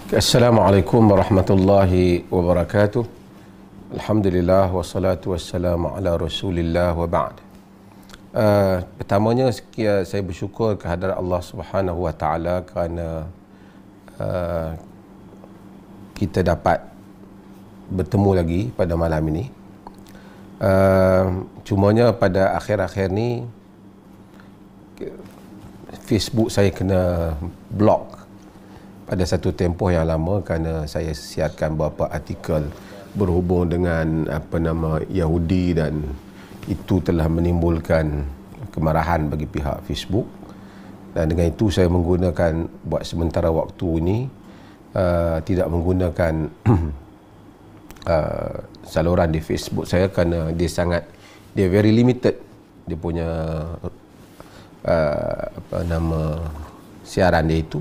Assalamualaikum warahmatullahi wabarakatuh. Alhamdulillah wassalatu wassalamu ala Rasulillah wa ba'd. Pertamanya saya bersyukur kehadrat Allah Subhanahu wa taala kerana kita dapat bertemu lagi pada malam ini. Cumanya pada akhir-akhir ni Facebook saya kena block pada satu tempoh yang lama kerana saya siarkan beberapa artikel berhubung dengan Yahudi dan itu telah menimbulkan kemarahan bagi pihak Facebook, dan dengan itu saya menggunakan buat sementara waktu ini tidak menggunakan saluran di Facebook saya kerana dia very limited, dia punya siaran dia itu,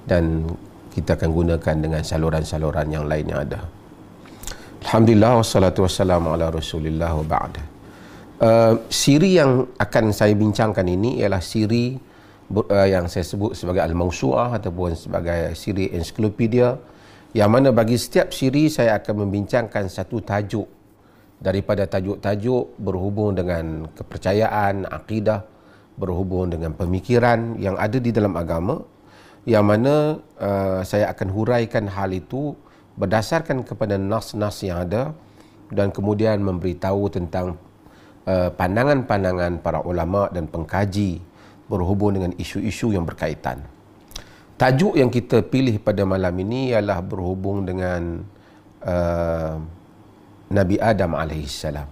dan kita akan gunakan dengan saluran-saluran yang lain yang ada. Alhamdulillah wassalatu wassalamu ala Rasulillah wa ba'd. Siri yang akan saya bincangkan ini ialah siri yang saya sebut sebagai Al-Mawsu'ah ataupun sebagai siri ensiklopedia, yang mana bagi setiap siri saya akan membincangkan satu tajuk daripada tajuk-tajuk berhubung dengan kepercayaan, akidah, berhubung dengan pemikiran yang ada di dalam agama, yang mana saya akan huraikan hal itu berdasarkan kepada nas-nas yang ada dan kemudian memberitahu tentang pandangan-pandangan para ulama dan pengkaji berhubung dengan isu-isu yang berkaitan. Tajuk yang kita pilih pada malam ini ialah berhubung dengan Nabi Adam alaihissalam.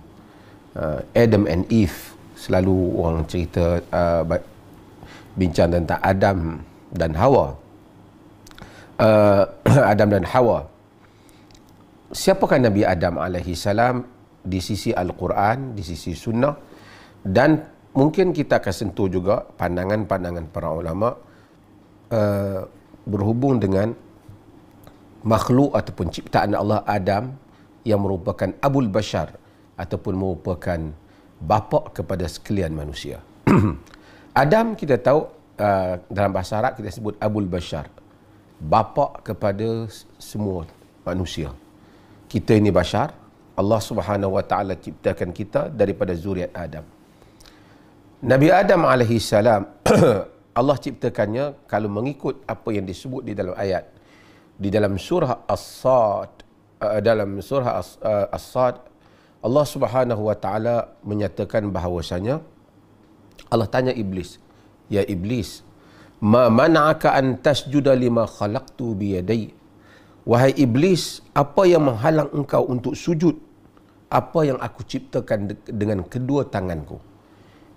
Adam and Eve, selalu orang cerita bincang tentang Adam dan Hawa. Adam dan Hawa. Siapakah Nabi Adam alaihissalam di sisi Al-Quran, di sisi Sunnah, dan mungkin kita akan sentuh juga pandangan-pandangan para ulama berhubung dengan makhluk ataupun ciptaan Allah Adam yang merupakan Abul Bashar ataupun merupakan bapa kepada sekalian manusia. Adam kita tahu dalam bahasa Arab kita sebut Abul Bashar, bapa kepada semua manusia. Kita ini bashar, Allah Subhanahu wa taala ciptakan kita daripada zuriat Adam. Nabi Adam alaihi salam Allah ciptakannya kalau mengikut apa yang disebut di dalam ayat di dalam surah As-Sad, Allah Subhanahu wa taala menyatakan bahawasanya Allah tanya Iblis, "Ya Iblis, ma mana'aka an tasjuda lima khalaqtu bi yadayya?" Wahai Iblis, apa yang menghalang engkau untuk sujud apa yang aku ciptakan dengan kedua tanganku?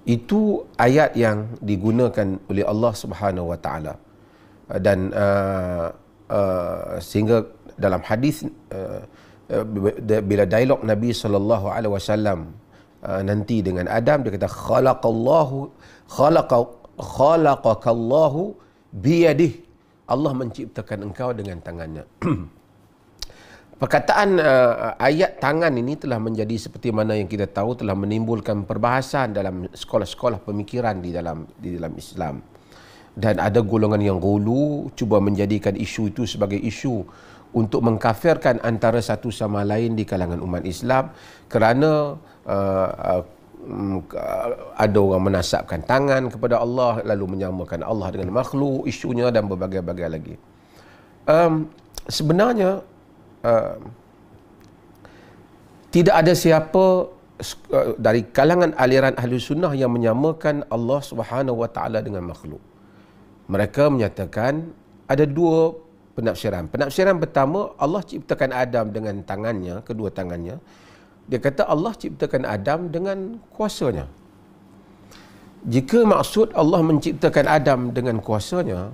Itu ayat yang digunakan oleh Allah Subhanahu wa taala. Dan sehingga dalam hadis bila dialog Nabi sallallahu alaihi wasallam nanti dengan Adam, dia kata khalaqakallahu biyadihi, Allah menciptakan engkau dengan tangannya. Perkataan ayat tangan ini telah menjadi seperti mana yang kita tahu telah menimbulkan perbahasan dalam sekolah-sekolah pemikiran di dalam Islam. Dan ada golongan yang gulu cuba menjadikan isu itu sebagai isu untuk mengkafirkan antara satu sama lain di kalangan umat Islam kerana ada orang menasabkan tangan kepada Allah lalu menyamakan Allah dengan makhluk, isunya dan berbagai-bagai lagi. Sebenarnya tidak ada siapa dari kalangan aliran ahli sunnah yang menyamakan Allah Subhanahu wa taala dengan makhluk. Mereka menyatakan ada dua penafsiran. Penafsiran pertama, Allah ciptakan Adam dengan tangannya, kedua tangannya. Dia kata Allah ciptakan Adam dengan kuasanya. Jika maksud Allah menciptakan Adam dengan kuasanya,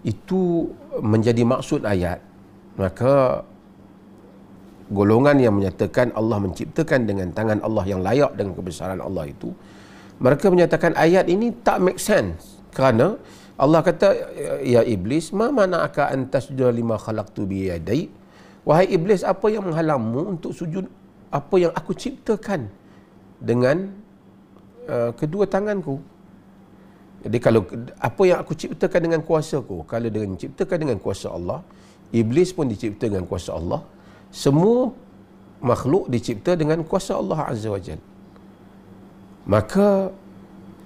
itu menjadi maksud ayat, maka golongan yang menyatakan Allah menciptakan dengan tangan Allah yang layak dengan kebesaran Allah itu, mereka menyatakan ayat ini tak make sense. Kerana Allah kata, "Ya Iblis, ma mana'aka an tasjuda lima khalaqtu bi yadai?" Wahai Iblis, apa yang menghalangmu untuk sujud apa yang aku ciptakan dengan kedua tanganku? Jadi kalau apa yang aku ciptakan dengan kuasa aku, kalau dengan ciptakan dengan kuasa Allah, iblis pun dicipta dengan kuasa Allah, semua makhluk dicipta dengan kuasa Allah Azza wa Jalla. Maka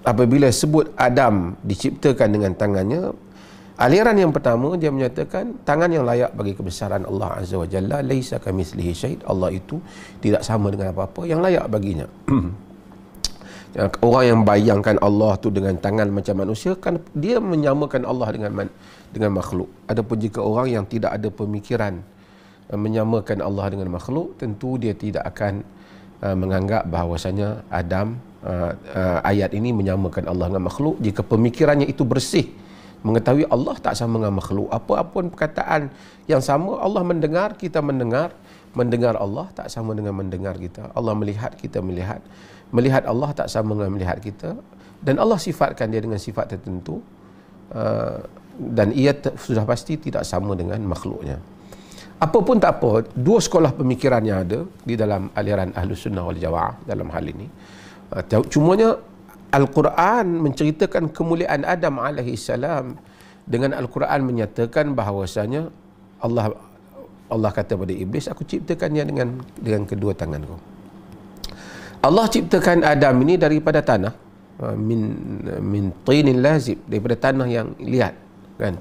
apabila sebut Adam diciptakan dengan tangannya, aliran yang pertama dia menyatakan tangan yang layak bagi kebesaran Allah Azza wa Jalla, laisa kamitslihi syai', Allah itu tidak sama dengan apa-apa yang layak baginya. Orang yang bayangkan Allah tu dengan tangan macam manusia, kan dia menyamakan Allah dengan makhluk. Adapun jika orang yang tidak ada pemikiran menyamakan Allah dengan makhluk, tentu dia tidak akan menganggap bahawasanya Adam ayat ini menyamakan Allah dengan makhluk jika pemikirannya itu bersih, mengetahui Allah tak sama dengan makhluk. Apa-apun perkataan yang sama, Allah mendengar, kita mendengar. Mendengar Allah tak sama dengan mendengar kita. Allah melihat, kita melihat. Melihat Allah tak sama dengan melihat kita. Dan Allah sifatkan dia dengan sifat tertentu, dan ia sudah pasti tidak sama dengan makhluknya. Apapun tak apa, dua sekolah pemikiran yang ada di dalam aliran Ahlus Sunnah wal Jamaah dalam hal ini. Cumanya Al-Quran menceritakan kemuliaan Adam alaihi salam, dengan Al-Quran menyatakan bahawasanya Allah kata pada iblis, aku ciptakan dia dengan kedua tanganku. Allah ciptakan Adam ini daripada tanah, min tinin lazib, daripada tanah yang liat, kan.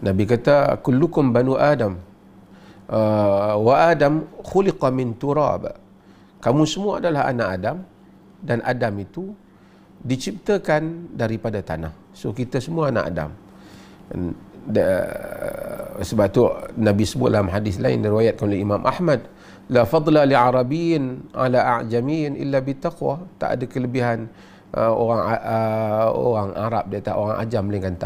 Nabi kata kullukum banu Adam, wa Adam khuliqa min turab. Kamu semua adalah anak Adam, dan Adam itu diciptakan daripada tanah. So kita semua anak Adam. Sebab tu Nabi sebut dalam hadis lain diriwayatkan oleh Imam Ahmad, la fadla li arabiyyin ala a'jamiyyin illa bitaqwa. Tak ada kelebihan orang Arab di atas orang ajam melainkan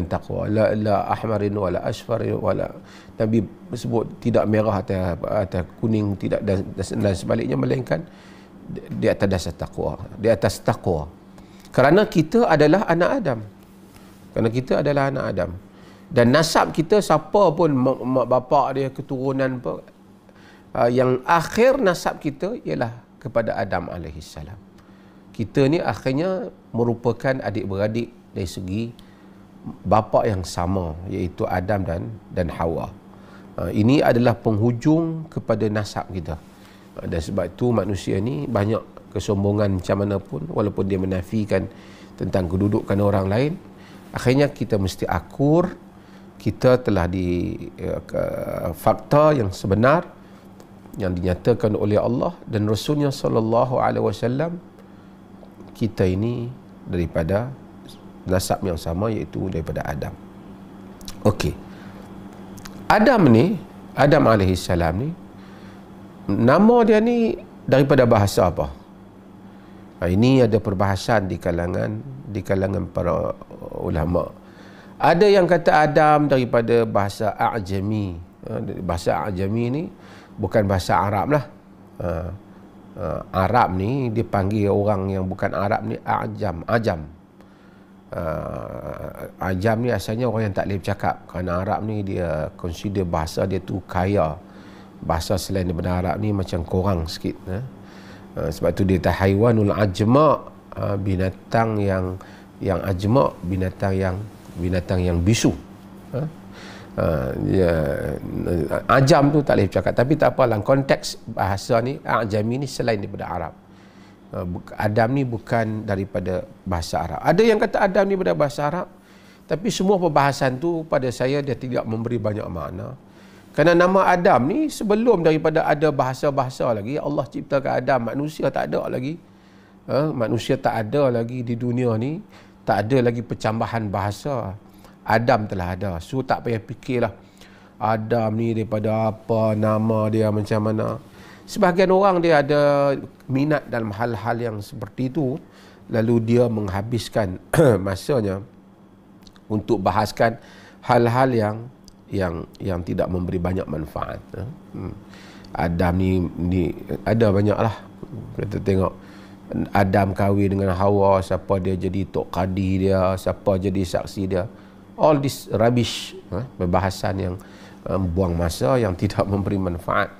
takwa. La ahmarin wala asfarin wala, Nabi sebut tidak merah atau kuning, tidak, dan sebaliknya, melainkan di atas dasar takwa, di atas takwa. Kerana kita adalah anak Adam. Kerana kita adalah anak Adam. Dan nasab kita, siapa pun mak bapak dia, keturunan apa, yang akhir nasab kita ialah kepada Adam alaihi salam. Kita ni akhirnya merupakan adik-beradik dari segi bapa yang sama, iaitu Adam dan Hawa. Ini adalah penghujung kepada nasab kita. Dan sebab itu manusia ni banyak kesombongan macam mana pun, walaupun dia menafikan tentang kedudukan orang lain, akhirnya kita mesti akur kita telah di fakta yang sebenar yang dinyatakan oleh Allah dan Rasulnya sallallahu alaihi wasallam, kita ini daripada nasab yang sama, iaitu daripada Adam. Okey. Adam alaihi salam ni, nama dia ni daripada bahasa apa? Ini ada perbahasan di kalangan para ulama. Ada yang kata Adam daripada bahasa A'jami. Bahasa A'jami ni bukan bahasa Arab lah. Arab ni dipanggil orang yang bukan Arab ni Ajam. Ajam ni asalnya orang yang tak boleh bercakap, kerana Arab ni dia consider bahasa dia tu kaya. Bahasa selain daripada Arab ni macam kurang sikit. Sebab tu dia haiwanul ajma', binatang yang ajma', binatang yang bisu. Ajam tu tak boleh bercakap, tapi tak apa, dalam konteks bahasa ni Ajami ni selain daripada Arab. Adam ni bukan daripada bahasa Arab. Ada yang kata Adam ni daripada bahasa Arab, tapi semua perbahasan tu pada saya dia tidak memberi banyak makna. Kerana nama Adam ni sebelum daripada ada bahasa-bahasa lagi, Allah ciptakan Adam, manusia tak ada lagi. Manusia tak ada lagi di dunia ni, tak ada lagi percambahan bahasa. Adam telah ada. So tak payah fikirlah Adam ni daripada apa, nama dia macam mana. Sebahagian orang dia ada minat dalam hal-hal yang seperti itu, lalu dia menghabiskan masanya untuk bahaskan hal-hal yang tidak memberi banyak manfaat. Adam ni ada banyaklah. Kita tengok Adam kahwin dengan Hawa, siapa dia jadi tok qadi dia, siapa jadi saksi dia. All this rubbish, perbahasan yang buang masa, yang tidak memberi manfaat.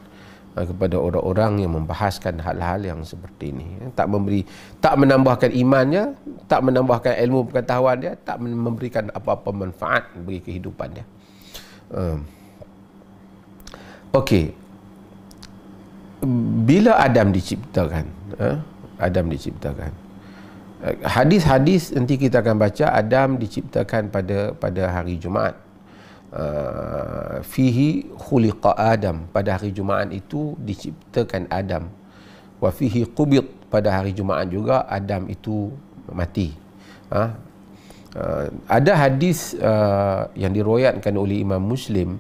kepada orang-orang yang membahaskan hal-hal yang seperti ini. Tak menambahkan imannya, tak menambahkan ilmu pengetahuan dia, tak memberikan apa-apa manfaat bagi kehidupan dia. Okey. Bila Adam diciptakan, hadis-hadis nanti kita akan baca, Adam diciptakan pada hari Jumaat. Fihi khuliqa Adam, pada hari Jumaat itu diciptakan Adam. Wa fihi qubid, pada hari Jumaat juga Adam itu mati. Ada hadis yang diriwayatkan oleh Imam Muslim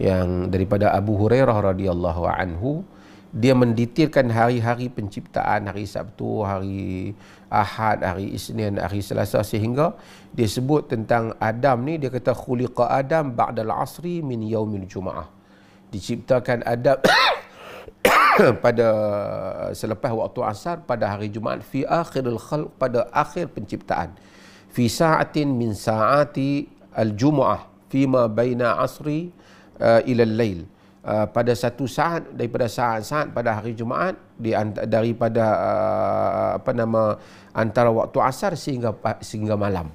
yang daripada Abu Hurairah radhiyallahu anhu. Dia mendetailkan hari-hari penciptaan, hari Sabtu, hari Ahad, hari Isnin, hari Selasa, sehingga dia sebut tentang Adam ni, dia kata khuliqa Adam ba'dal asri min yaumil Jum'ah. Diciptakan Adam pada selepas waktu asar pada hari Jumaat, fi akhiril khalq, pada akhir penciptaan, fi sa'atin min sa'ati al-Jum'ah fima baina asri ila al-lail. Pada satu saat daripada saat-saat pada hari Jumaat, daripada antara waktu asar sehingga malam.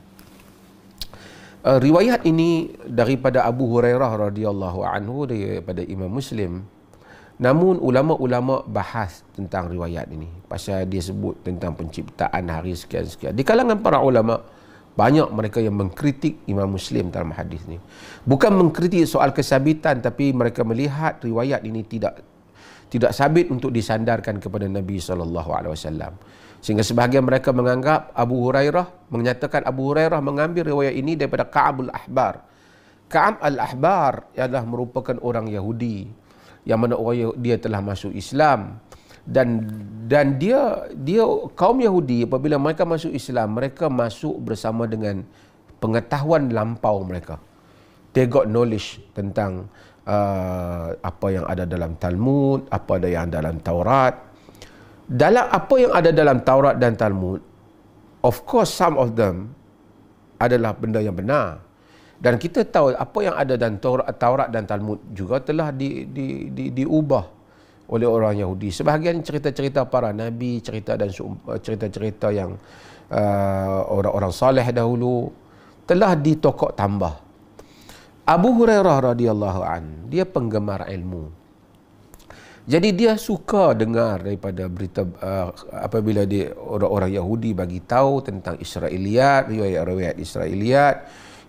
Riwayat ini daripada Abu Hurairah radhiyallahu anhu, daripada Imam Muslim. Namun ulama-ulama bahas tentang riwayat ini, pasal dia sebut tentang penciptaan hari sekian-sekian. Di kalangan para ulama, banyak mereka yang mengkritik Imam Muslim dalam hadis ni. Bukan mengkritik soal kesabitan, tapi mereka melihat riwayat ini tidak sabit untuk disandarkan kepada Nabi SAW. Sehingga sebahagian mereka menganggap menyatakan Abu Hurairah mengambil riwayat ini daripada Ka'ab al-Ahbar. Ka'ab al-Ahbar adalah merupakan orang Yahudi, yang mana dia telah masuk Islam. Dan dia kaum Yahudi, apabila mereka masuk Islam, mereka masuk bersama dengan pengetahuan lampau mereka. They got knowledge tentang apa yang ada dalam Talmud, apa ada yang dalam Taurat. Dalam apa yang ada dalam Taurat dan Talmud, of course some of them adalah benda yang benar. Dan kita tahu apa yang ada dalam Taurat dan Talmud juga telah diubah oleh orang Yahudi. Sebahagian cerita-cerita para nabi, cerita-cerita yang orang-orang soleh dahulu telah ditokok tambah. Abu Hurairah radhiyallahu an, dia penggemar ilmu. Jadi dia suka dengar daripada berita apabila orang-orang Yahudi bagi tahu tentang Israiliyat, riwayat-riwayat Israiliyat,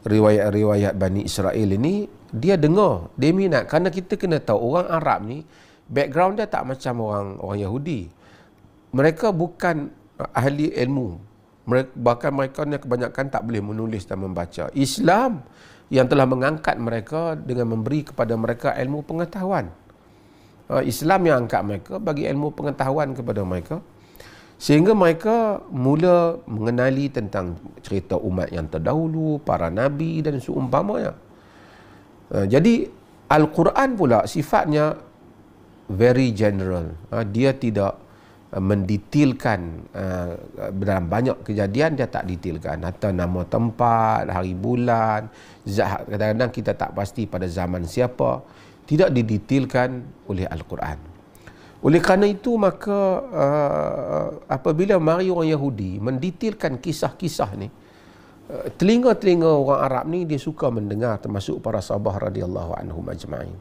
riwayat-riwayat Bani Israel ini, dia dengar, dia minat. Kerana kita kena tahu orang Arab ni background dia tak macam orang Yahudi. Mereka bukan ahli ilmu. Bahkan mereka kebanyakan tak boleh menulis dan membaca. Islam yang telah mengangkat mereka dengan memberi kepada mereka ilmu pengetahuan. Islam yang angkat mereka, bagi ilmu pengetahuan kepada mereka, sehingga mereka mula mengenali tentang cerita umat yang terdahulu, para nabi dan seumpamanya. Jadi Al-Quran pula sifatnya very general. Dia tidak mendetailkan dalam banyak kejadian, dia tak detailkan. Atau nama tempat, hari bulan, kadang-kadang kita tak pasti pada zaman siapa, tidak didetailkan oleh Al-Quran. Oleh kerana itu, maka apabila mari orang Yahudi mendetailkan kisah-kisah ni, telinga-telinga orang Arab ni dia suka mendengar, termasuk para sahabat radhiyallahu anhum ajma'in.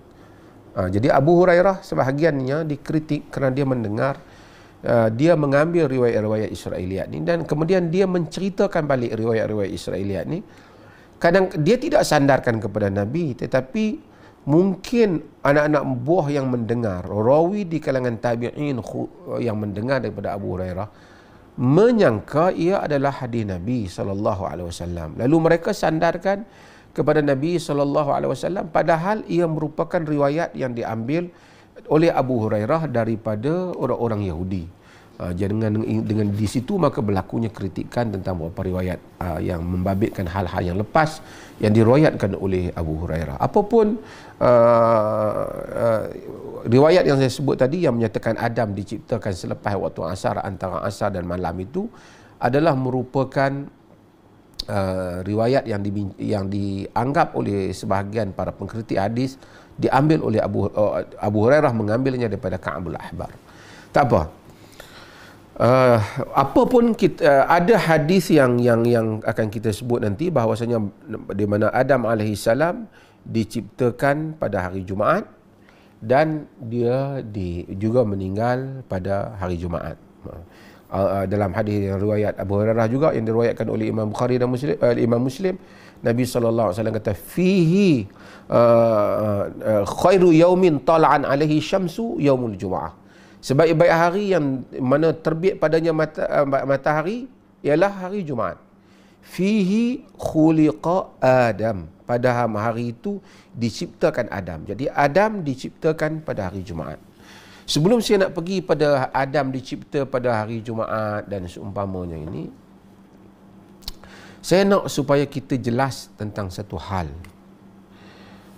Jadi Abu Hurairah sebahagiannya dikritik kerana dia mendengar, dia mengambil riwayat-riwayat Israiliyat ni dan kemudian dia menceritakan balik riwayat-riwayat Israiliyat ni. Kadang dia tidak sandarkan kepada Nabi, tetapi mungkin anak-anak buah yang mendengar, rawi di kalangan tabi'in yang mendengar daripada Abu Hurairah, menyangka ia adalah hadis Nabi SAW. Lalu mereka sandarkan kepada Nabi SAW, padahal ia merupakan riwayat yang diambil oleh Abu Hurairah daripada orang-orang Yahudi. Dengan di situ maka berlakunya kritikan tentang beberapa riwayat yang membabitkan hal-hal yang lepas yang diriwayatkan oleh Abu Hurairah. Apapun riwayat yang saya sebut tadi yang menyatakan Adam diciptakan selepas waktu asar, antara asar dan malam, itu adalah merupakan riwayat yang dianggap oleh sebahagian para pengkritik hadis diambil oleh Abu Hurairah mengambilnya daripada Ka'bul Ahbar. Tak apa. Apapun kita, ada hadis yang akan kita sebut nanti bahawasanya di mana Adam alaihissalam diciptakan pada hari Jumaat dan dia juga meninggal pada hari Jumaat. Dalam hadis yang riwayat Abu Hurairah juga yang diriwayatkan oleh Imam Bukhari dan Imam Muslim, Nabi SAW kata fihi khairu yaumin tala'an alaihi syamsu yaumul Jumaah. Sebaik-baik hari yang mana terbit padanya matahari ialah hari Jumaat. Fihi khuliqa Adam. Pada hari itu diciptakan Adam. Jadi Adam diciptakan pada hari Jumaat. Sebelum saya nak pergi pada Adam dicipta pada hari Jumaat dan seumpamanya ini, saya nak supaya kita jelas tentang satu hal.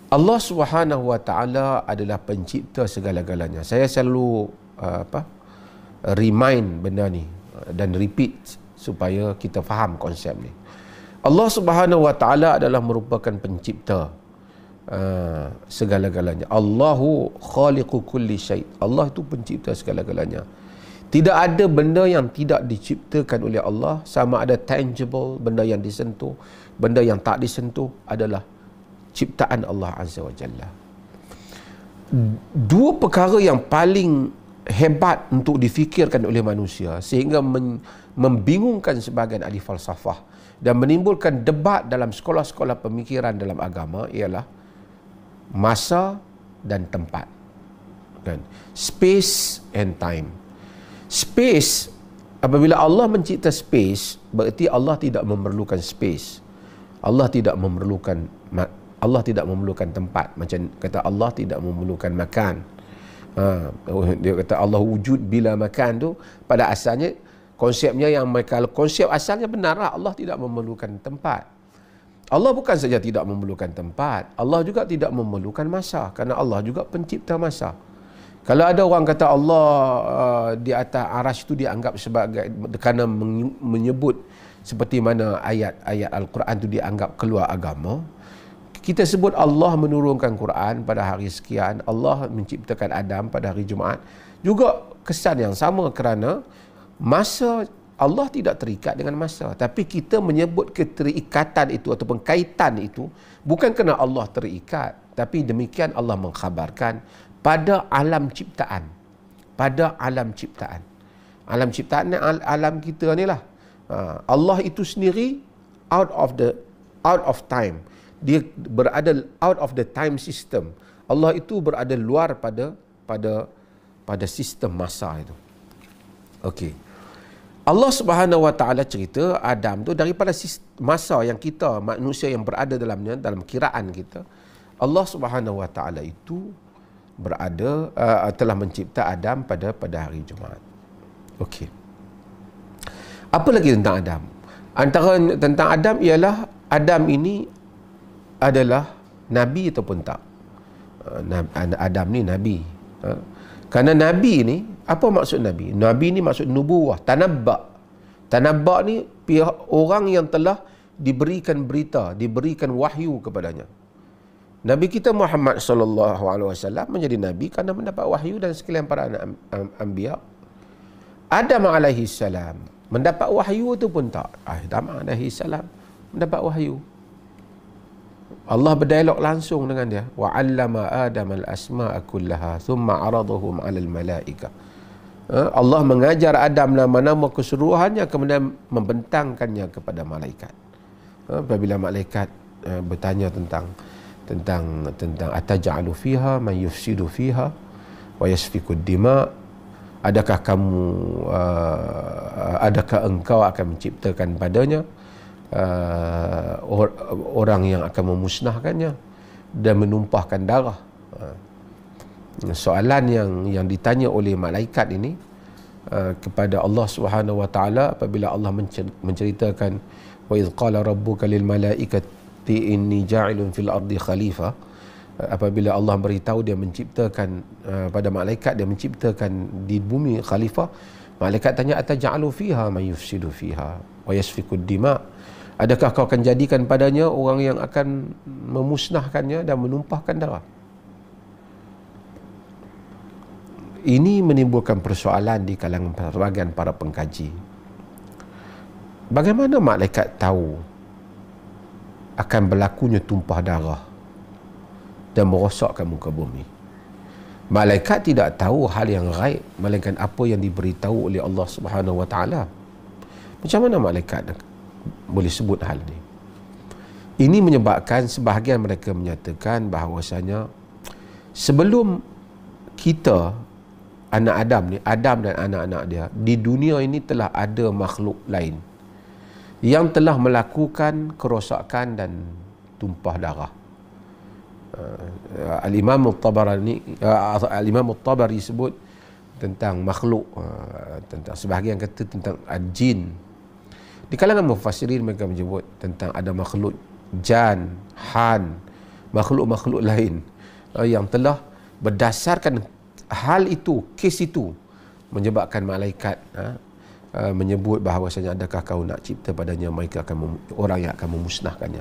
Allah Subhanahu Wa Taala adalah pencipta segala-galanya. Saya selalu remind benda ni dan repeat supaya kita faham konsep ni. Allah Subhanahu Wa Taala adalah merupakan pencipta segala-galanya. Allahu khaliqu kulli syai'. Allah itu pencipta segala-galanya. Tidak ada benda yang tidak diciptakan oleh Allah, sama ada tangible, benda yang disentuh, benda yang tak disentuh adalah ciptaan Allah Azza wa Jalla. Dua perkara yang paling hebat untuk difikirkan oleh manusia sehingga membingungkan sebahagian ahli falsafah dan menimbulkan debat dalam sekolah-sekolah pemikiran dalam agama ialah masa dan tempat, kan? Space and time. Space, apabila Allah mencipta space, berarti Allah tidak memerlukan space. Allah tidak memerlukan tempat. Macam kata Allah tidak memerlukan makan. Dia kata Allah wujud bila makan tu, pada asalnya konsepnya kalau konsep asalnya benar lah, Allah tidak memerlukan tempat. Allah bukan saja tidak memerlukan tempat, Allah juga tidak memerlukan masa, kerana Allah juga pencipta masa. Kalau ada orang kata Allah di atas arasy itu dianggap sebagai, kerana menyebut seperti mana ayat-ayat Al-Quran itu dianggap keluar agama, kita sebut Allah menurunkan Quran pada hari sekian, Allah menciptakan Adam pada hari Jumaat, juga kesan yang sama, kerana masa Allah tidak terikat dengan masa, tapi kita menyebut keterikatan itu ataupun kaitan itu bukan kerana Allah terikat, tapi demikian Allah mengkhabarkan pada alam ciptaan. Pada alam ciptaan. Alam ciptaan ni alam kita ni lah. Allah itu sendiri out of time. Dia berada out of the time system. Allah itu berada luar pada sistem masa itu. Okey. Allah Subhanahu Wa Taala cerita Adam tu daripada masa yang kita manusia yang berada dalamnya, dalam kiraan kita, Allah Subhanahu Wa Taala itu telah mencipta Adam pada hari Jumaat. Okey. Apa lagi tentang Adam? Antara tentang Adam ialah Adam ini adalah nabi ataupun tak. Adam ni nabi. Kerana nabi ni, apa maksud nabi? Nabi ni maksud nubuwah, tanabba'. Tanabba' ni pihak orang yang telah diberikan berita, diberikan wahyu kepadanya. Nabi kita Muhammad sallallahu alaihi wasallam menjadi nabi kerana mendapat wahyu dan sekalian para anbiya. Adam alaihi salam mendapat wahyu tu pun tak. Adam alaihi salam mendapat wahyu. Allah berdialog langsung dengan dia. Wa 'allama Adam al-asma'a kullaha thumma 'aradahum 'alal malaikah. Allah mengajar Adam nama-nama keseluruhannya, kemudian membentangkannya kepada malaikat. Apabila malaikat bertanya tentang ataj'alu fiha man yufsidu fiha wa yasfiku ad-dima', adakah engkau akan menciptakan padanya orang yang akan memusnahkannya dan menumpahkan darah. Soalan yang ditanya oleh malaikat ini kepada Allah Subhanahu Wa Taala apabila Allah menceritakan wa idz qala rabbuka lil malaikati inni ja'ilun fil ardi khalifah, apabila Allah beritahu dia menciptakan pada malaikat, dia menciptakan di bumi khalifah, malaikat tanya ataj'alu fiha man yufsidu fiha wa yasfiku ad-dima', Adakah kau akan jadikan padanya orang yang akan memusnahkannya dan menumpahkan darah? Ini menimbulkan persoalan di kalangan sebahagian para pengkaji. Bagaimana malaikat tahu akan berlakunya tumpah darah dan merosakkan muka bumi? Malaikat tidak tahu hal yang gaib, melainkan apa yang diberitahu oleh Allah Subhanahu Wa Taala. Macam mana malaikat boleh sebut hal ini? Ini menyebabkan sebahagian mereka menyatakan bahawasanya sebelum kita, anak Adam ni, Adam dan anak-anak dia, di dunia ini telah ada makhluk lain yang telah melakukan kerosakan dan tumpah darah. Al-Imam At-Tabari sebut tentang makhluk, tentang sebahagian kata tentang jin. Di kalangan mufassirin mereka menyebut tentang ada makhluk jan, han, makhluk-makhluk lain yang telah berdasarkan hal itu, kes itu, menyebabkan malaikat menyebut bahawasanya adakah kau nak cipta padanya mereka akan orang yang akan memusnahkannya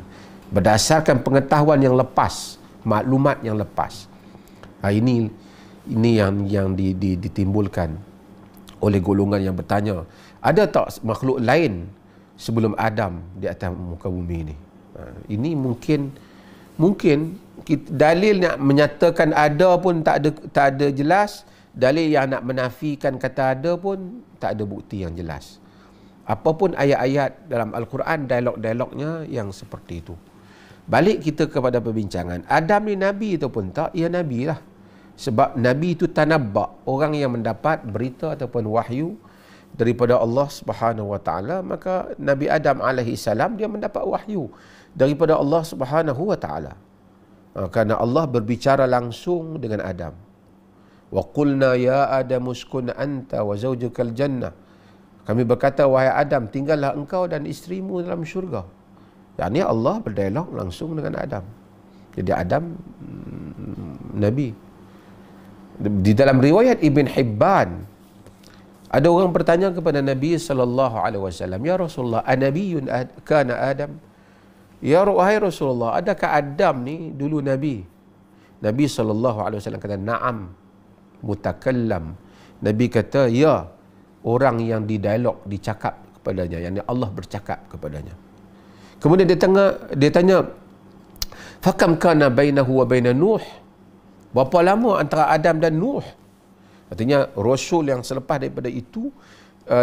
berdasarkan pengetahuan yang lepas, maklumat yang lepas. Ini yang ditimbulkan oleh golongan yang bertanya, ada tak makhluk lain sebelum Adam di atas muka bumi ini? Ini mungkin dalil nak menyatakan ada pun tak ada jelas, dalil yang nak menafikan kata ada pun tak ada bukti yang jelas. Apapun ayat-ayat dalam Al-Quran, dialog-dialognya yang seperti itu. Balik kita kepada perbincangan, Adam ni Nabi ataupun tak? Ya, Nabi lah. Sebab Nabi itu tanabba', orang yang mendapat berita ataupun wahyu daripada Allah Subhanahu Wa Taala. Maka Nabi Adam alaihi salam dia mendapat wahyu daripada Allah Subhanahu Wa Taala. Kerana Allah berbicara langsung dengan Adam. Wa qulna ya Adam uskun anta wa zawjukal jannah. Kami berkata, wahai Adam, tinggallah engkau dan isterimu dalam syurga. Yang ini Allah berdialog langsung dengan Adam. Jadi Adam Nabi. Di dalam riwayat Ibn Hibban, ada orang bertanya kepada Nabi sallallahu alaihi wasallam, ya Rasulullah, anabiyyun kana Adam? Ya wahai Rasulullah, adakah Adam ni dulu Nabi? Nabi SAW kata, na'am, mutakallam. Nabi kata, ya, orang yang didialog, dicakap kepadanya, yang Allah bercakap kepadanya. Kemudian dia tanya, fakam kana bainahu wa baina Nuh? Berapa lama antara Adam dan Nuh? Artinya, Rasul yang selepas daripada itu,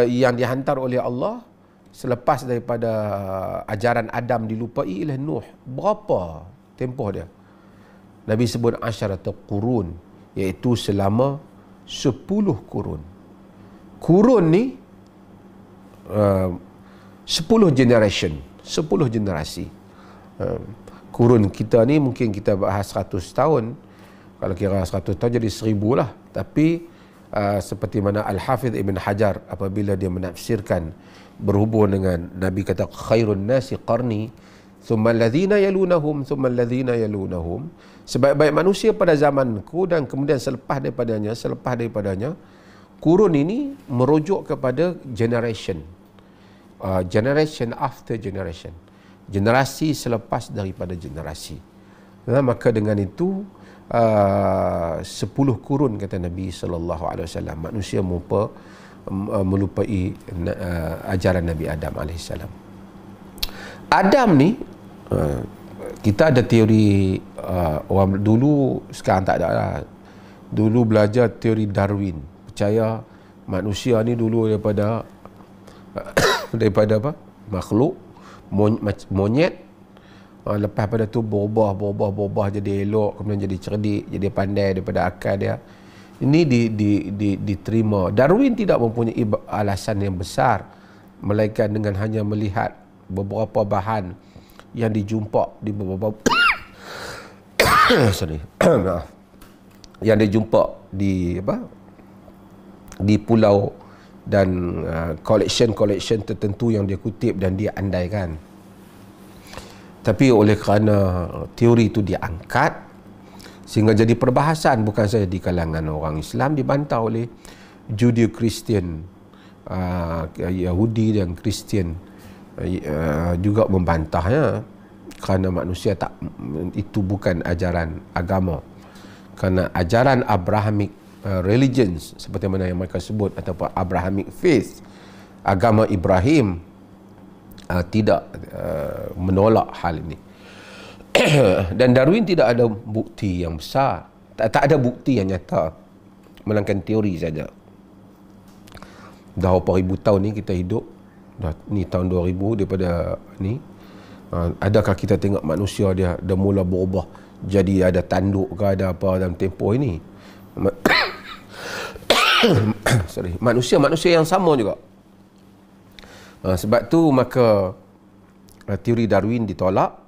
yang dihantar oleh Allah, selepas daripada ajaran Adam dilupai oleh Nuh, berapa tempoh dia? Nabi sebut asyaratu qurun, iaitu selama 10 kurun. Kurun ni 10 generation, 10 generasi. Kurun kita ni mungkin kita bahas 100 tahun, kalau kira 100 tahun jadi 1000 lah. Tapi seperti mana Al-Hafidh Ibn Hajar apabila dia menafsirkan berhubung dengan Nabi kata khairun nasi qarni thumma alladhina yalunahum thumma alladhina yalunahum, sebaik-baik manusia pada zamanku dan kemudian selepas daripadanya. Kurun ini merujuk kepada generation, generation after generation, generasi selepas daripada generasi. Maka dengan itu 10 kurun kata Nabi SAW manusia melupai ajaran Nabi Adam AS. Adam ni, kita ada teori orang dulu, sekarang tak ada lah. Dulu belajar teori Darwin, percaya manusia ni dulu daripada apa? Makhluk monyet, lepas pada tu berubah jadi elok, kemudian jadi cerdik, jadi pandai daripada akal dia. Ini diterima. Darwin tidak mempunyai alasan yang besar, melainkan dengan hanya melihat beberapa bahan yang dijumpa di beberapa yang dijumpa di pulau dan collection tertentu yang dia kutip dan dia andaikan. Tapi oleh kerana teori itu diangkat sehingga jadi perbahasan bukan saja di kalangan orang Islam, dibantah oleh Judeo-Kristian, Yahudi dan Kristian juga membantahnya, kerana manusia tak, itu bukan ajaran agama. Kerana ajaran Abrahamic religions seperti mana yang mereka sebut, ataupun Abrahamic faith, agama Ibrahim, tidak menolak hal ini. Dan Darwin tidak ada bukti yang besar, tak ada bukti yang nyata, melainkan teori saja. Dah berapa ribu tahun ni kita hidup, dah ni tahun 2000 daripada ni, adakah kita tengok manusia dia dah mula berubah jadi ada tanduk ke ada apa dalam tempoh ini? Sorry, manusia yang sama juga. Sebab tu maka teori Darwin ditolak.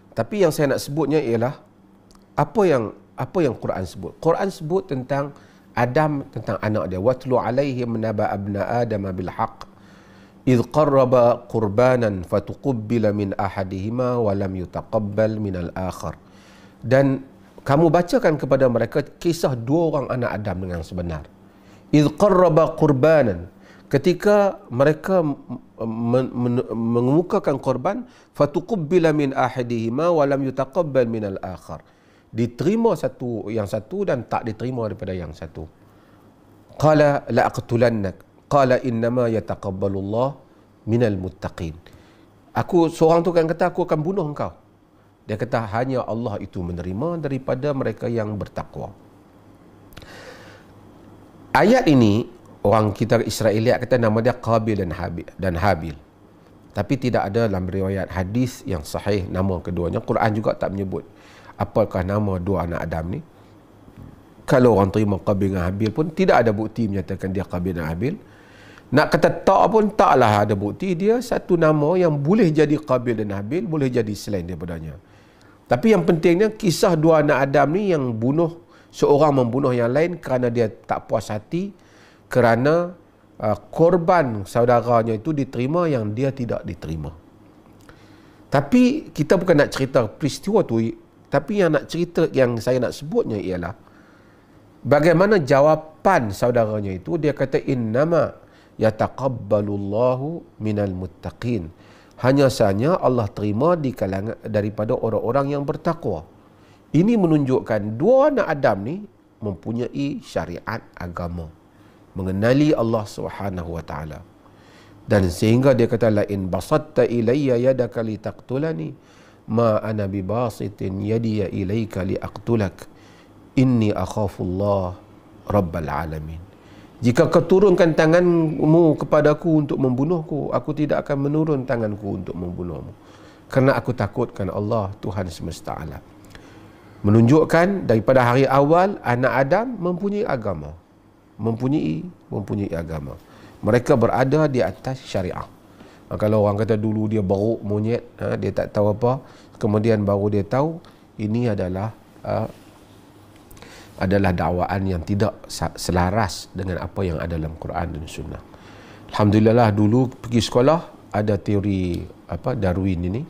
Tapi yang saya nak sebutnya ialah apa yang Quran sebut. Quran sebut tentang Adam, tentang anak dia. Watlu alaihim naba abna Adam bil haqq idh qarraba qurbanan fatuqabbala min ahadihima wa lam yutaqabbal min al-akhar. Dan kamu bacakan kepada mereka kisah dua orang anak Adam dengan sebenar. Idh qarraba qurbanan, ketika mereka mengemukakan korban, fatuqabbala min ahadihima wa lam yutaqabbal min al-akhar. Diterima yang satu dan tak diterima daripada yang satu. Qala la aqtulannak qala innama yataqabbalullah minal muttaqin. Seorang tu kan kata, aku akan bunuh engkau. Dia kata hanya Allah itu menerima daripada mereka yang bertakwa. Ayat ini orang kita Israeliat kata nama dia Qabil dan Habil. Tapi tidak ada dalam riwayat hadis yang sahih nama keduanya. Quran juga tak menyebut apakah nama dua anak Adam ni. Kalau orang terima Qabil dan Habil pun tidak ada bukti menyatakan dia Qabil dan Habil. Nak kata tak pun taklah ada bukti. Dia satu nama yang boleh jadi Qabil dan Habil, boleh jadi selain daripadanya. Tapi yang pentingnya kisah dua anak Adam ni yang seorang membunuh yang lain kerana dia tak puas hati, kerana korban saudaranya itu diterima yang dia tidak diterima. Tapi kita bukan nak cerita peristiwa tu, tapi yang saya nak sebutnya ialah bagaimana jawapan saudaranya itu. Dia kata innama yataqabbalullahu minal muttaqin. Hanya sahaja Allah terima di kalangan daripada orang-orang yang bertakwa. Ini menunjukkan dua anak Adam ni mempunyai syariat agama, mengenali Allah Subhanahu wa taala. Dan sehingga dia kata la in basatta ilayya yadaka litaqtulani ma ana bibasitin yadiya ilayka liaqtulak inni akhafullah rabbal alamin. Jika kau turunkan tanganmu kepadaku untuk membunuhku, aku tidak akan menurun tanganku untuk membunuhmu, kerana aku takutkan Allah, Tuhan semesta alam. Menunjukkan daripada hari awal anak Adam mempunyai agama, mempunyai agama. Mereka berada di atas syariah. Kalau orang kata dulu dia beruk monyet, dia tak tahu apa, kemudian baru dia tahu, ini adalah dakwaan yang tidak selaras dengan apa yang ada dalam Quran dan Sunnah. Alhamdulillah dulu pergi sekolah ada teori Darwin ini.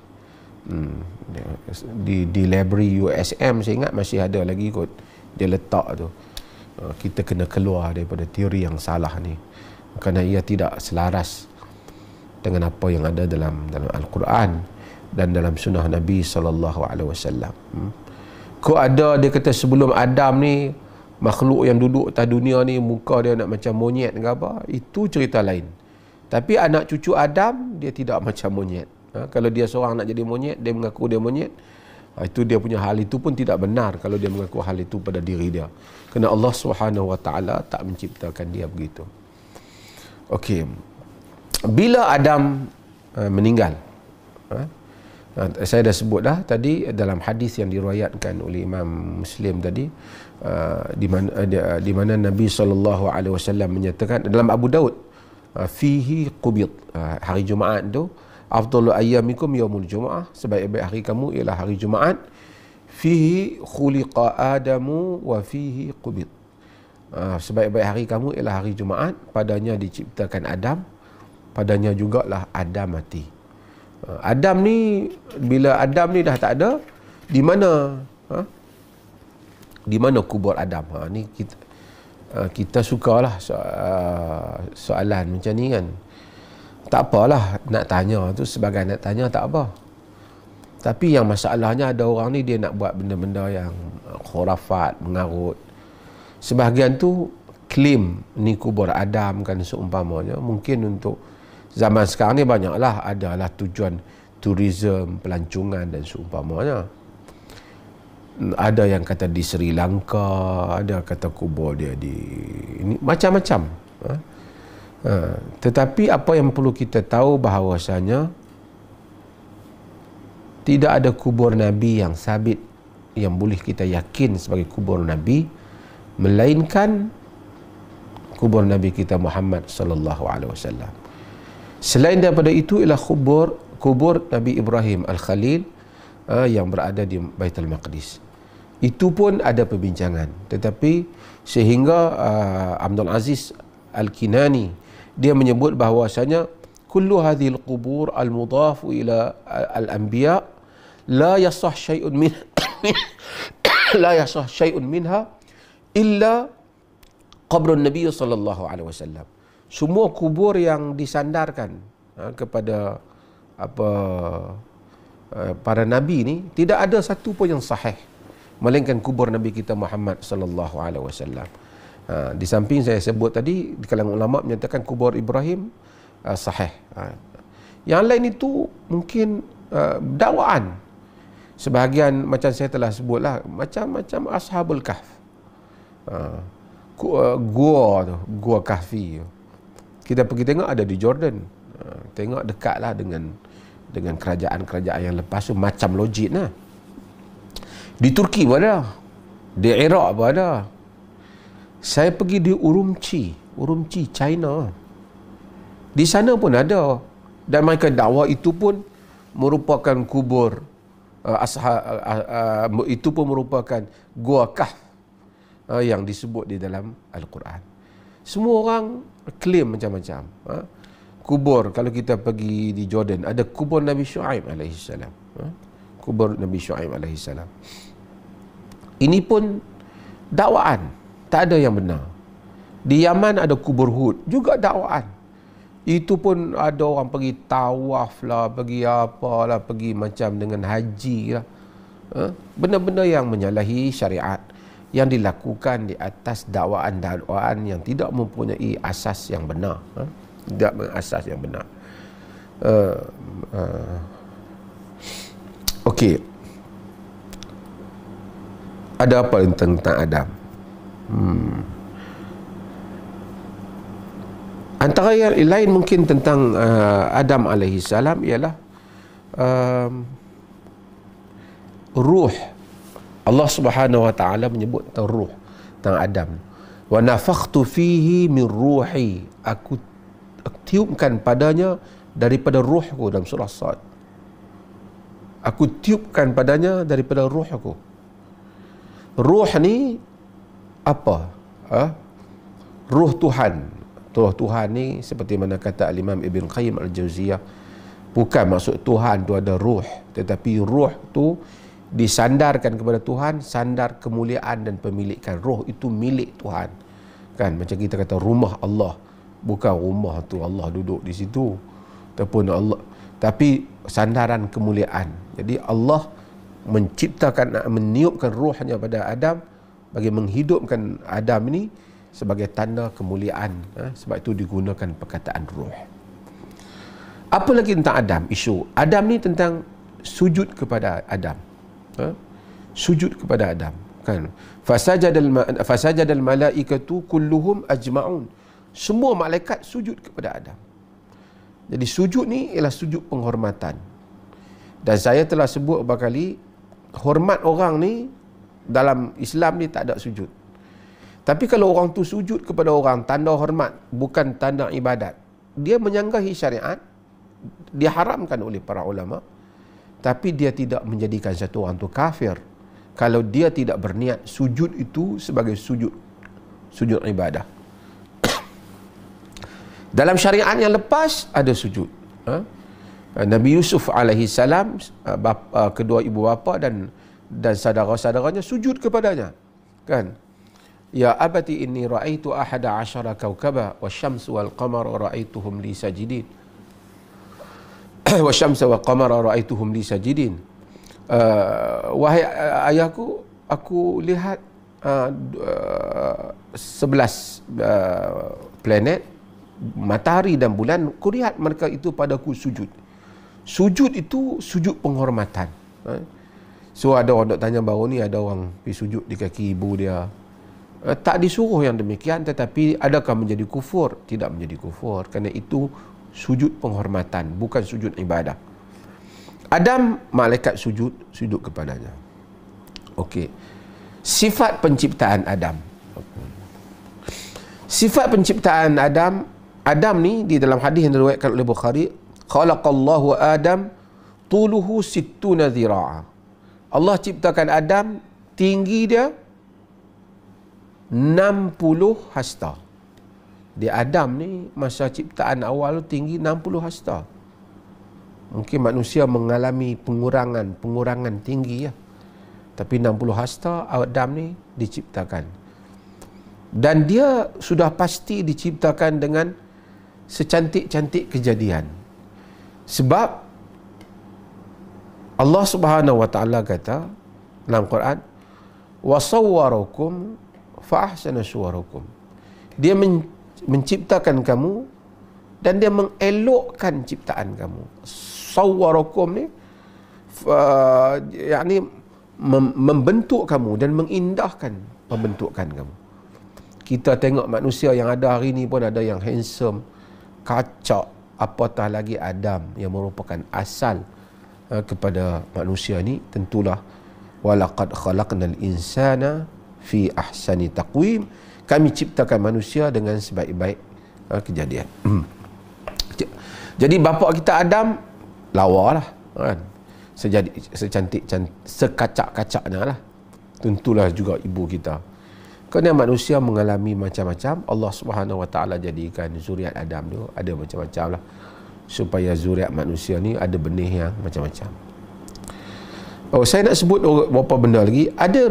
Di library USM saya ingat masih ada lagi kot. Dia letak tu. Kita kena keluar daripada teori yang salah ni, kerana ia tidak selaras dengan apa yang ada dalam Al-Quran dan dalam Sunnah Nabi SAW. Kau ada, dia kata sebelum Adam ni, makhluk yang duduk atas dunia ni muka dia nak macam monyet ke apa, itu cerita lain. Tapi anak cucu Adam dia tidak macam monyet. Kalau dia seorang nak jadi monyet, dia mengaku dia monyet, itu dia punya hal itu pun tidak benar kalau dia mengaku hal itu pada diri dia, kerana Allah Subhanahu wa taala tak menciptakan dia begitu. Okey, bila Adam meninggal, saya dah sebut dah tadi dalam hadis yang diriwayatkan oleh Imam Muslim tadi, di mana Nabi SAW menyatakan dalam Abu Daud, fihi qubid, hari Jumaat tu afdalu ayyamikum yaumul Jumaah, sebaik-baik hari kamu ialah hari Jumaat. Fihi khuliqa Adamu wa fihi qubid, sebaik-baik hari kamu ialah hari Jumaat, padanya diciptakan Adam, padanya jugalah Adam mati. Adam ni, bila Adam ni dah tak ada, di mana kubur Adam? Ni kita sukalah soalan macam ni kan. Tak apalah nak tanya tu, sebagai nak tanya tak apa. Tapi yang masalahnya ada orang ni dia nak buat benda-benda yang khurafat, mengarut. Sebahagian tu klaim ni kubur Adam kan seumpamanya. Mungkin untuk zaman sekarang ni banyaklah adalah tujuan tourism, pelancongan dan seumpamanya. Ada yang kata di Sri Lanka, ada kata kubur dia di ini macam-macam. Tetapi apa yang perlu kita tahu bahawasanya tidak ada kubur Nabi yang sabit yang boleh kita yakin sebagai kubur Nabi, melainkan kubur Nabi kita Muhammad sallallahu alaihi wasallam. Selain daripada itu ialah kubur Nabi Ibrahim Al-Khalil yang berada di Baitul Maqdis. Itu pun ada perbincangan, tetapi sehingga Abdul Aziz Al-Kinani dia menyebut bahawasanya kullu hadhil qubur al-mudhafu ila al-anbiya la yasah syai'un min la yasah syai'un minha illa qabrun Nabi sallallahu alaihi wasallam. Semua kubur yang disandarkan kepada para nabi ni tidak ada satu pun yang sahih melainkan kubur Nabi kita Muhammad sallallahu alaihi wasallam. Di samping saya sebut tadi, di kalangan ulama menyatakan kubur Ibrahim sahih. Yang lain itu mungkin dakwaan. Sebahagian macam saya telah sebutlah, macam Ashabul Kahf. Gua Kahfi. Kita pergi tengok ada di Jordan. Tengok dekatlah dengan kerajaan-kerajaan yang lepas tu, macam logik lah. Di Turki pun ada, di Iraq pun ada. Saya pergi di Urumqi, China. Di sana pun ada. Dan mereka dakwa itu pun merupakan kubur itu pun merupakan Gua Kahf yang disebut di dalam Al-Quran. Semua orang klaim macam-macam. Kubur, kalau kita pergi di Jordan, ada kubur Nabi Shu'aib alaihissalam. Kubur Nabi Shu'aib alaihissalam. Ini pun dakwaan, tak ada yang benar. Di Yaman ada kubur Hud, juga dakwaan. Itu pun ada orang pergi tawaf lah, pergi apalah, pergi macam dengan haji lah. Benda-benda yang menyalahi syariat, yang dilakukan di atas dakwaan-dakwaan yang tidak mempunyai asas yang benar. Tidak berasas yang benar. Okey. Ada apa tentang Adam? Antara yang lain mungkin tentang Adam alaihi salam ialah ruh. Allah Subhanahu wa taala menyebut tentang ruh, tentang Adam. Wa nafakhtu fihi min ruhi. Aku tiupkan padanya daripada ruhku, dalam surah Sad. Aku tiupkan padanya daripada ruhku. Ruh ni apa? Ruh Tuhan. Ruh Tuhan ni seperti mana kata Al-Imam Ibn Qayyim Al-Jauziyah, bukan maksud Tuhan tu ada ruh, tetapi ruh tu disandarkan kepada Tuhan, sandar kemuliaan dan pemilikan. Ruh itu milik Tuhan. Kan macam kita kata rumah Allah, bukan rumah tu Allah duduk di situ, ataupun Allah, tapi sandaran kemuliaan. Jadi Allah menciptakan, meniupkan ruhnya pada Adam bagi menghidupkan Adam ini sebagai tanda kemuliaan. Sebab itu digunakan perkataan ruh. Apa lagi tentang Adam? Isu Adam ni tentang sujud kepada Adam. Sujud kepada Adam, kan? Fasajadal malaikatu kulluhum ajma'un. Semua malaikat sujud kepada Adam. Jadi sujud ni ialah sujud penghormatan. Dan saya telah sebut beberapa kali, hormat orang ni dalam Islam ni tak ada sujud. Tapi kalau orang tu sujud kepada orang, tanda hormat, bukan tanda ibadat, dia menyanggahi syariat, diharamkan oleh para ulama. Tapi dia tidak menjadikan satu orang tu kafir kalau dia tidak berniat sujud itu sebagai sujud ibadah. Dalam syariat yang lepas ada sujud. Nabi Yusuf alaihi salam, kedua ibu bapa dan saudara-saudaranya sujud kepadanya, kan? Ya abati inni ra'aitu ahada asyara kaukaba wasyamsu wal qamara ra'aituhum li sajidin. wasyamsa wal qamara ra'aituhum li sajidin. Wahai ayahku, aku lihat 11 planet, matahari dan bulan, ku lihat mereka itu padaku sujud. Sujud itu sujud penghormatan. So ada orang nak tanya baru ni, ada orang pergi sujud di kaki ibu dia. Tak disuruh yang demikian, tetapi adakah menjadi kufur? Tidak menjadi kufur, kerana itu sujud penghormatan, bukan sujud ibadah. Adam, malaikat sujud kepadanya. Okey. Sifat penciptaan Adam. Sifat penciptaan Adam, Adam ni di dalam hadis yang diriwayatkan oleh Bukhari, khalaqallahu Adam tuluhu sittuna dhira'a. Allah ciptakan Adam, tinggi dia 60 hasta. Dia Adam ni masa ciptaan awal tinggi 60 hasta. Mungkin manusia mengalami pengurangan tinggi ya. Tapi 60 hasta Adam ni diciptakan. Dan dia sudah pasti diciptakan dengan secantik-cantik kejadian. Sebab Allah Subhanahu wa taala kata dalam Quran, wa sawwarakum fa ahsana suwarakum. Dia menciptakan kamu dan dia mengelokkan ciptaan kamu. Sawwarakum ni yakni membentuk kamu dan mengindahkan pembentukan kamu. Kita tengok manusia yang ada hari ni pun ada yang handsome, kacak, apatah lagi Adam yang merupakan asal kepada manusia ni. Tentulah walaqad khalaqnal insana fi ahsani taqwim. Kami ciptakan manusia dengan sebaik-baik kejadian. Jadi bapa kita Adam lawa lah kan. Secantik sekacak-kacaknya lah. Tentulah juga ibu kita. Kerana manusia mengalami macam-macam, Allah Subhanahu wa taala jadikan zuriat Adam tu ada macam-macam lah, supaya zuriat manusia ni ada benih yang macam-macam. Oh, saya nak sebut beberapa benda lagi. Ada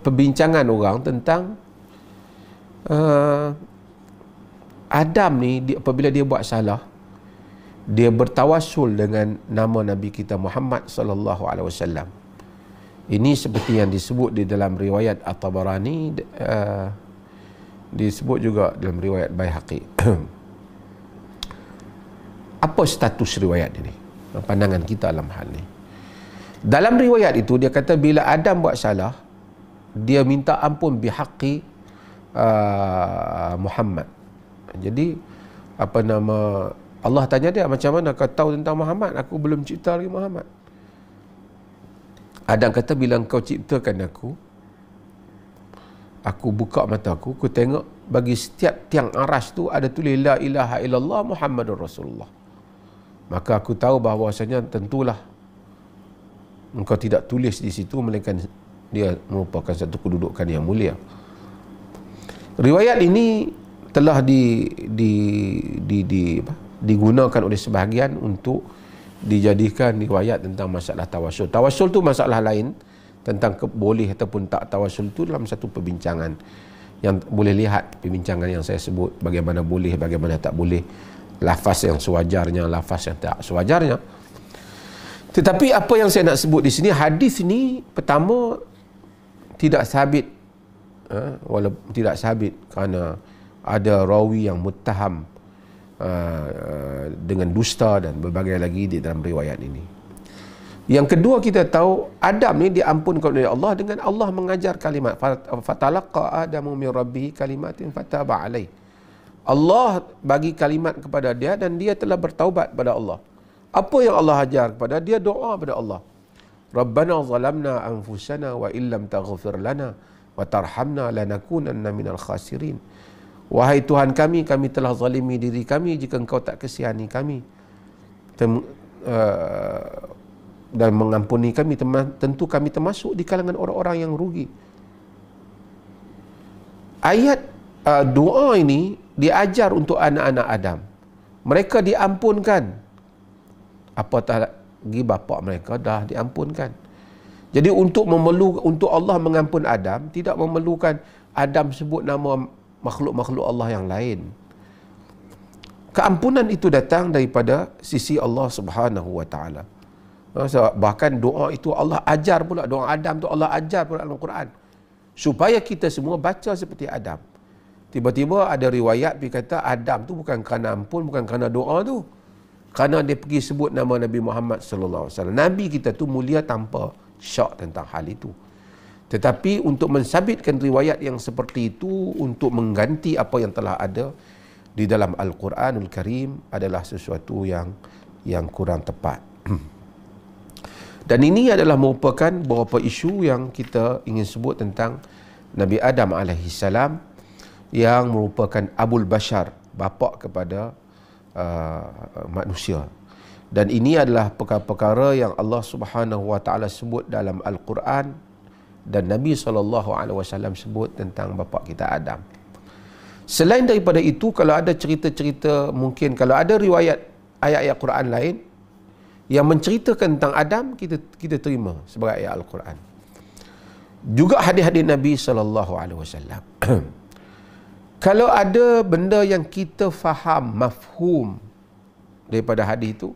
perbincangan orang tentang Adam ni apabila dia buat salah, dia bertawassul dengan nama Nabi kita Muhammad sallallahu alaihi wasallam. Ini seperti yang disebut di dalam riwayat At-Tabarani, disebut juga dalam riwayat Baihaqi. Apa status riwayat ini? Pandangan kita dalam hal ini. Dalam riwayat itu dia kata bila Adam buat salah, dia minta ampun bihaqqi Muhammad. Jadi Allah tanya dia, macam mana kau tahu tentang Muhammad? Aku belum cipta lagi Muhammad. Adam kata, bila engkau ciptakan aku buka mata aku tengok bagi setiap tiang aras tu ada tulis la ilaha illallah Muhammadur Rasulullah. Maka aku tahu bahawasanya tentulah engkau tidak tulis di situ, melainkan dia merupakan satu kedudukan yang mulia. Riwayat ini telah digunakan oleh sebahagian untuk dijadikan riwayat tentang masalah tawassul. Tawassul tu masalah lain, tentang boleh ataupun tak tawassul tu dalam satu perbincangan yang boleh lihat perbincangan yang saya sebut, bagaimana boleh, bagaimana tak boleh, lafaz yang sewajarnya, lafaz yang tak sewajarnya. Tetapi apa yang saya nak sebut di sini, hadis ini pertama tidak sabit, walaupun tidak sabit kerana ada rawi yang muttaham dengan dusta dan berbagai lagi di dalam riwayat ini. Yang kedua, kita tahu Adam ni diampunkan oleh Allah dengan Allah mengajar kalimat, fatalaqa Adamu min rabbih kalimatin fataba alaih. Allah bagi kalimat kepada dia dan dia telah bertaubat pada Allah. Apa yang Allah ajar kepada dia? Doa pada Allah. Rabbana zalamna anfusana wa illam taghfir lana wa tarhamna lanakunanna minal khasirin. Wahai Tuhan kami telah zalimi diri kami, jika Engkau tak kasihani kami dan mengampuni kami, tentu kami termasuk di kalangan orang-orang yang rugi. Ayat doa ini diajar untuk anak-anak Adam. Mereka diampunkan. Apatah lagi bapa mereka dah diampunkan. Jadi untuk Allah mengampun Adam, tidak memerlukan Adam sebut nama makhluk-makhluk Allah yang lain. keampunan itu datang daripada sisi Allah Subhanahu wa taala. Bahkan doa itu Allah ajar pula, doa Adam tu Allah ajar pula dalam Al-Quran. Supaya kita semua baca seperti Adam. Tiba-tiba ada riwayat pergi kata Adam tu bukan kerana ampun, bukan kerana doa tu. Kerana dia pergi sebut nama Nabi Muhammad sallallahu alaihi wasallam. Nabi kita tu mulia tanpa syak tentang hal itu. Tetapi untuk mensabitkan riwayat yang seperti itu, untuk mengganti apa yang telah ada di dalam Al-Quranul Karim adalah sesuatu yang kurang tepat. Dan ini adalah merupakan beberapa isu yang kita ingin sebut tentang Nabi Adam alaihissalam yang merupakan Abul Bashar, bapa kepada manusia. Dan ini adalah perkara-perkara yang Allah Subhanahu wa taala sebut dalam Al-Quran dan Nabi SAW sebut tentang bapa kita Adam. Selain daripada itu, kalau ada cerita-cerita, mungkin kalau ada riwayat ayat-ayat Quran lain yang menceritakan tentang Adam, kita terima sebagai ayat Al-Quran. Juga hadis-hadis Nabi SAW. Kalau ada benda yang kita faham, mafhum daripada hadis itu,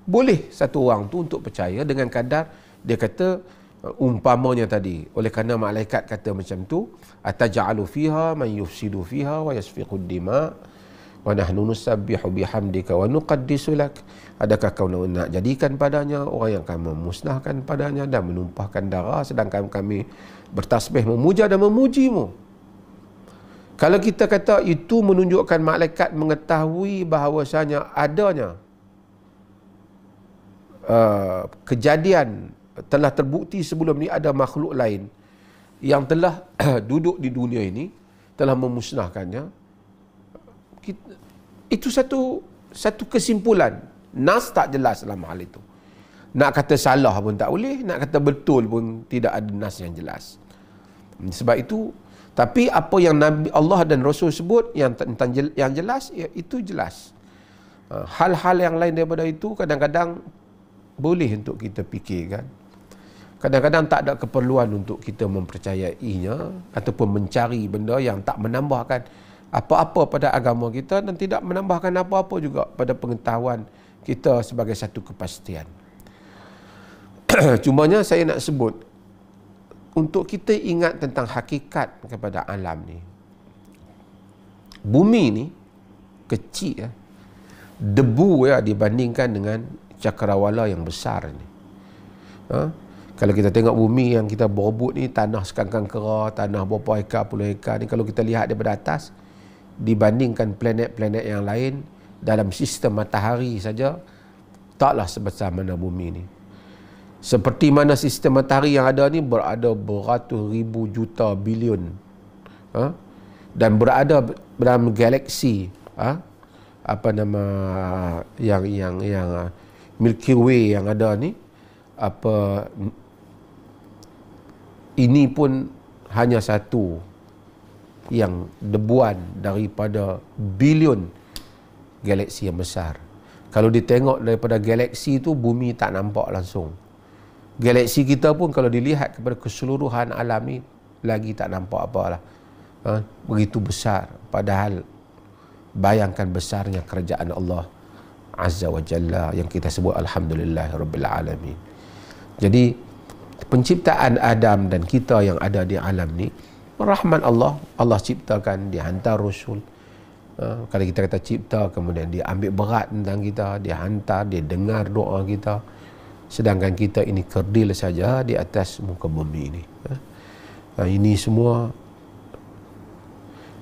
boleh satu orang tu untuk percaya dengan kadar dia kata umpamanya tadi, oleh kerana malaikat kata macam tu, ataj'alu fiha man yufsidu fiha wa yasfiqud dima wa nahnu nusabbihu bihamdika wa nuqaddisu lak. Adakah kau nak jadikan padanya orang yang akan memusnahkan padanya dan menumpahkan darah, sedangkan kami bertasbih memuja dan memujimu? Kalau kita kata itu menunjukkan malaikat mengetahui bahawasanya adanya kejadian telah terbukti sebelum ni ada makhluk lain yang telah duduk di dunia ini, telah memusnahkannya, itu satu kesimpulan. Nas tak jelas dalam hal itu. Nak kata salah pun tak boleh, nak kata betul pun tidak ada nas yang jelas. Sebab itu, tapi apa yang Nabi Allah dan Rasul sebut yang tentang yang jelas, ya, itu jelas. Hal-hal yang lain daripada itu kadang-kadang boleh untuk kita fikirkan. Kadang-kadang tak ada keperluan untuk kita mempercayainya ataupun mencari benda yang tak menambahkan apa-apa pada agama kita dan tidak menambahkan apa-apa juga pada pengetahuan kita sebagai satu kepastian. Cumanya saya nak sebut, untuk kita ingat tentang hakikat kepada alam ni. Bumi ni kecil, debu dibandingkan dengan cakrawala yang besar ni. Kalau kita tengok bumi yang kita berebut ni, tanah sekangkang kera, tanah berapa hektar, puluh hektar ni, kalau kita lihat daripada atas, dibandingkan planet-planet yang lain, dalam sistem matahari saja, taklah sebesar mana bumi ni. Seperti mana sistem matahari yang ada ni, berada beratus ribu juta bilion. Dan berada dalam galaksi, apa nama, yang Milky Way yang ada ni, ini pun hanya satu yang debuan daripada bilion galaksi yang besar. Kalau ditengok daripada galaksi tu, bumi tak nampak langsung. Galaksi kita pun kalau dilihat kepada keseluruhan alam ni, lagi tak nampak apalah. Begitu besar. Padahal bayangkan besarnya kerajaan Allah Azza wa Jalla yang kita sebut Alhamdulillahirrabbilalamin. Jadi penciptaan Adam dan kita yang ada di alam ni, rahmat Allah. Allah ciptakan, dia hantar Rasul. Kalau kita kata cipta, kemudian dia ambil berat tentang kita, dia hantar, dia dengar doa kita. Sedangkan kita ini kerdil saja di atas muka bumi ini. Ini semua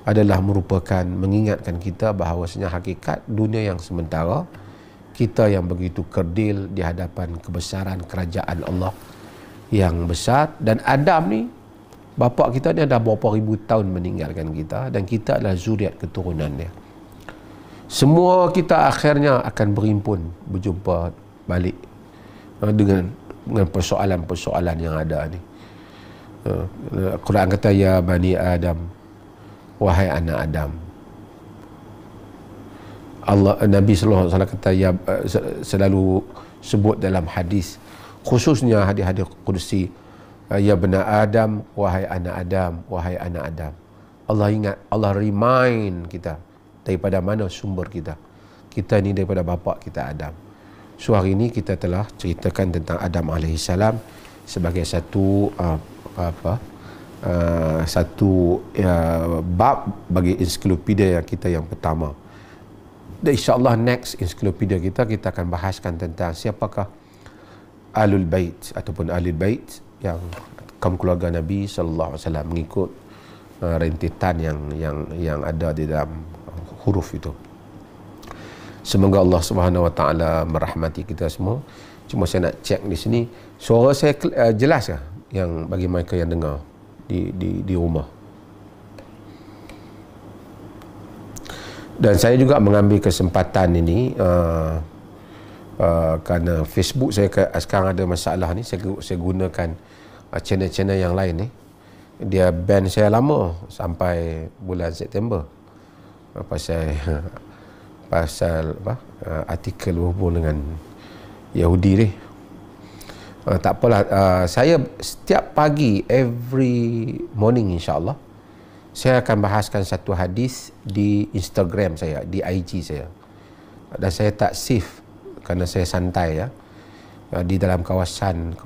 adalah merupakan mengingatkan kita bahawasanya hakikat dunia yang sementara, kita yang begitu kerdil di hadapan kebesaran kerajaan Allah yang besar. Dan Adam ni, bapa kita ni dah berapa ribu tahun meninggalkan kita, dan kita adalah zuriat keturunan dia. Semua kita akhirnya akan berhimpun, berjumpa balik dengan persoalan-persoalan yang ada ni. Quran kata, ya Bani Adam, wahai anak Adam. Nabi SAW kata, ya, selalu sebut dalam hadis, khususnya hadis-hadis Qudsi, ya Bani Adam, wahai anak Adam, wahai anak Adam. Allah ingat, Allah remind kita daripada mana sumber kita. kita ni daripada bapa kita Adam. So hari ini kita telah ceritakan tentang Adam AS sebagai satu bab bagi ensiklopedia kita yang pertama. Dan insyaAllah next ensiklopedia kita akan bahaskan tentang siapakah Ahlul Bait ataupun Ahlul Bait yang kaum keluarga Nabi SAW mengikut rentetan yang ada di dalam huruf itu. Semoga Allah Subhanahu Wa Taala merahmati kita semua. Cuma saya nak cek di sini suara saya jelas ke yang bagi mereka yang dengar di rumah. Dan saya juga mengambil kesempatan ini kerana Facebook saya sekarang ada masalah ni, saya gunakan channel-channel yang lain ni. Dia ban saya lama sampai bulan September pasal artikel berhubung dengan Yahudi ni. Tak apalah, saya setiap pagi, every morning insyaAllah, saya akan bahaskan satu hadis di Instagram saya, di IG saya. Dan saya tak save kerana saya santai ya, di dalam kawasan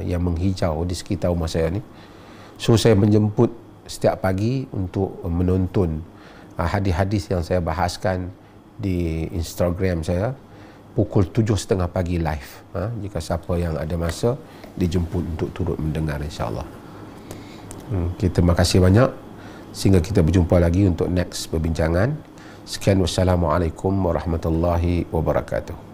yang menghijau di sekitar rumah saya ni. So saya menjemput setiap pagi untuk menonton hadis-hadis yang saya bahaskan di Instagram saya pukul 7.30 pagi live. Jika siapa yang ada masa dijemput untuk turut mendengar insyaAllah. Kita terima kasih banyak. Sehingga kita berjumpa lagi untuk next perbincangan. Sekian, wassalamualaikum warahmatullahi wabarakatuh.